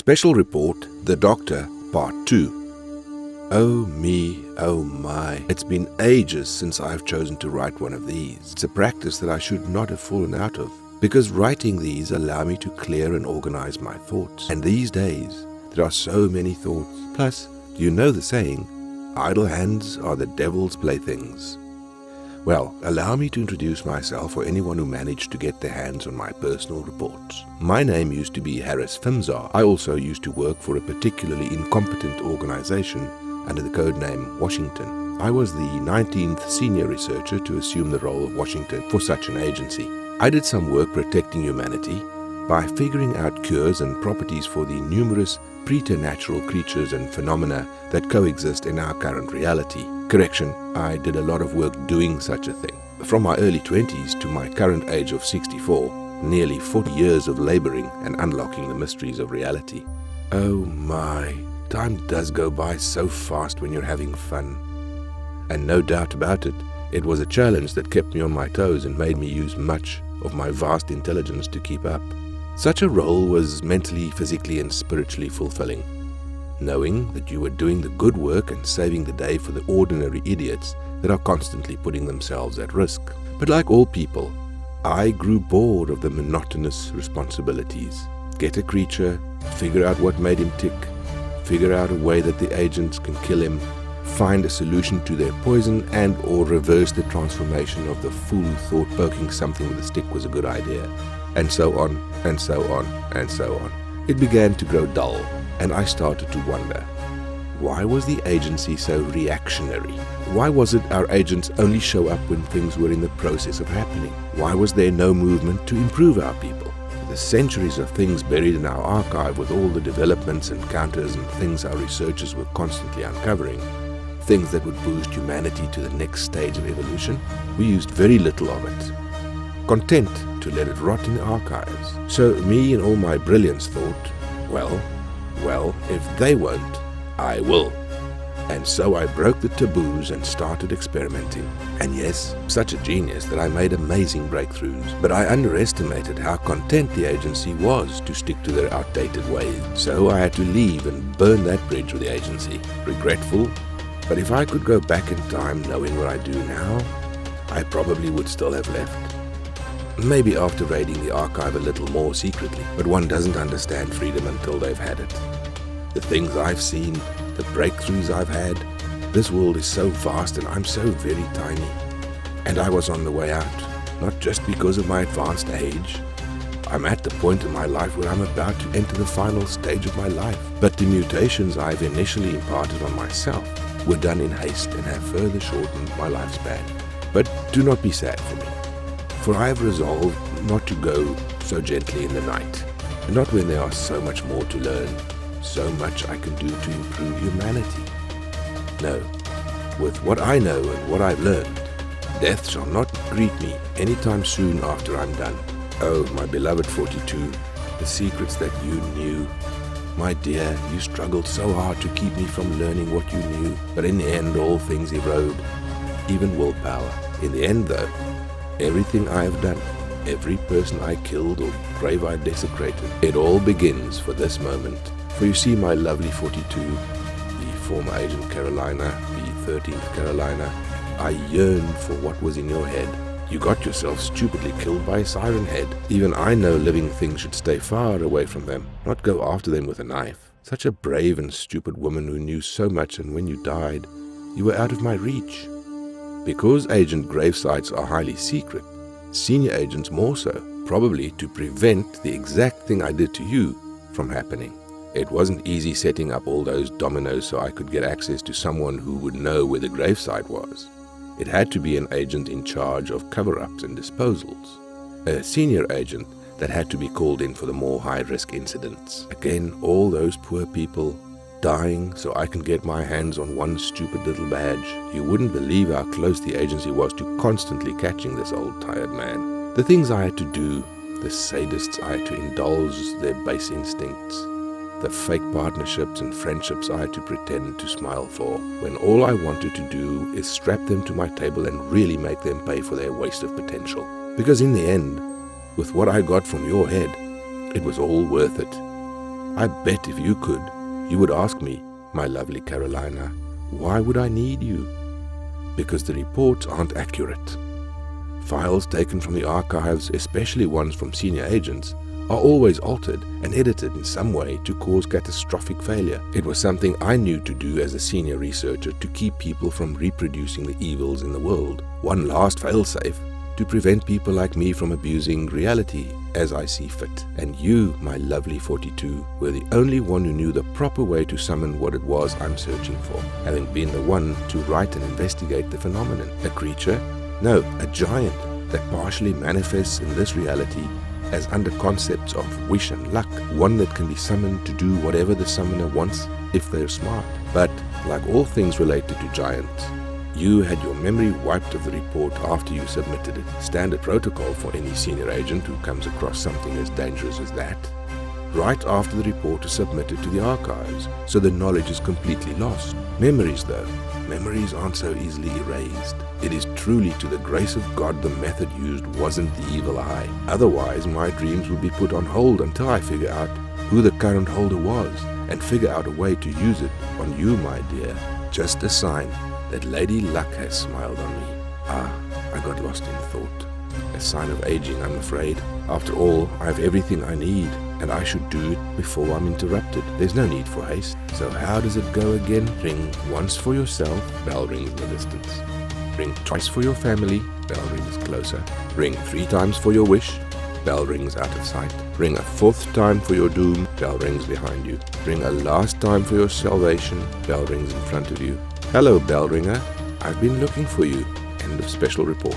Special Report, The Docter, Part 2. Oh me, oh my, it's been ages since I've chosen to write one of these. It's a practice that I should not have fallen out of, because writing these allow me to clear and organize my thoughts. And these days, there are so many thoughts. Plus, do you know the saying, idle hands are the devil's playthings? Well, allow me to introduce myself for anyone who managed to get their hands on my personal reports. My name used to be Harris Fimzar. I also used to work for a particularly incompetent organization under the code name Washington. I was the 19th senior researcher to assume the role of Washington for such an agency. I did some work protecting humanity by figuring out cures and properties for the numerous preternatural creatures and phenomena that coexist in our current reality. Correction, I did a lot of work doing such a thing. From my early 20s to my current age of 64, nearly 40 years of laboring and unlocking the mysteries of reality. Oh my, time does go by so fast when you're having fun. And no doubt about it, it was a challenge that kept me on my toes and made me use much of my vast intelligence to keep up. Such a role was mentally, physically, and spiritually fulfilling. Knowing that you were doing the good work and saving the day for the ordinary idiots that are constantly putting themselves at risk. But like all people, I grew bored of the monotonous responsibilities. Get a creature, figure out what made him tick, figure out a way that the agents can kill him, find a solution to their poison, and or reverse the transformation of the fool who thought poking something with a stick was a good idea. And so on, and so on, and so on. It began to grow dull, and I started to wonder, why was the agency so reactionary? Why was it our agents only show up when things were in the process of happening? Why was there no movement to improve our people? The centuries of things buried in our archive with all the developments and counters and things our researchers were constantly uncovering, things that would boost humanity to the next stage of evolution, we used very little of it. Content to let it rot in the archives. So me and all my brilliance thought, well, if they won't, I will. And so I broke the taboos and started experimenting. And yes, such a genius that I made amazing breakthroughs. But I underestimated how content the agency was to stick to their outdated ways. So I had to leave and burn that bridge with the agency. Regretful, but if I could go back in time knowing what I do now, I probably would still have left. Maybe after raiding the archive a little more secretly, but one doesn't understand freedom until they've had it. The things I've seen, the breakthroughs I've had, this world is so vast and I'm so very tiny. And I was on the way out, not just because of my advanced age. I'm at the point in my life where I'm about to enter the final stage of my life. But the mutations I've initially imparted on myself were done in haste and have further shortened my lifespan. But do not be sad for me. For I have resolved not to go so gently in the night, and not when there are so much more to learn, so much I can do to improve humanity. No, with what I know and what I've learned, death shall not greet me anytime soon after I'm done. Oh, my beloved 42, the secrets that you knew. My dear, you struggled so hard to keep me from learning what you knew, but in the end all things erode, even willpower. In the end though, everything I have done, every person I killed or grave I desecrated, it all begins for this moment. For you see, my lovely 42, the former Agent Carolina, the 13th Carolina, I yearn for what was in your head. You got yourself stupidly killed by a siren head. Even I know living things should stay far away from them, not go after them with a knife. Such a brave and stupid woman who knew so much, and when you died, you were out of my reach. Because agent gravesites are highly secret, senior agents more so, probably to prevent the exact thing I did to you from happening. It wasn't easy setting up all those dominoes so I could get access to someone who would know where the gravesite was. It had to be an agent in charge of cover-ups and disposals, a senior agent that had to be called in for the more high-risk incidents. Again, all those poor people dying so I can get my hands on one stupid little badge. You wouldn't believe how close the agency was to constantly catching this old tired man. The things I had to do, the sadists I had to indulge their base instincts, the fake partnerships and friendships I had to pretend to smile for, when all I wanted to do is strap them to my table and really make them pay for their waste of potential. Because in the end, with what I got from your head, it was all worth it. I bet if you could, you would ask me, my lovely Carolina, why would I need you? Because the reports aren't accurate. Files taken from the archives, especially ones from senior agents, are always altered and edited in some way to cause catastrophic failure. It was something I knew to do as a senior researcher to keep people from reproducing the evils in the world. One last failsafe to prevent people like me from abusing reality as I see fit. And you, my lovely 42, were the only one who knew the proper way to summon what it was I'm searching for, having been the one to write and investigate the phenomenon. A creature? No, a giant that partially manifests in this reality as under concepts of wish and luck, one that can be summoned to do whatever the summoner wants if they're smart. But like all things related to giants, you had your memory wiped of the report after you submitted it. Standard protocol for any senior agent who comes across something as dangerous as that. Right after the report is submitted to the archives, so the knowledge is completely lost. Memories though, memories aren't so easily erased. It is truly to the grace of God the method used wasn't the evil eye. Otherwise my dreams would be put on hold until I figure out who the current holder was and figure out a way to use it on you, my dear. Just a sign that Lady Luck has smiled on me. I got lost in thought. A sign of aging, I'm afraid. After all, I have everything I need, and I should do it before I'm interrupted. There's no need for haste. So how does it go again? Ring once for yourself, bell rings in the distance. Ring twice for your family, bell rings closer. Ring 3 times for your wish, bell rings out of sight. Ring a 4th time for your doom, bell rings behind you. Ring a last time for your salvation, bell rings in front of you. Hello, bell ringer. I've been looking for you. End of special report.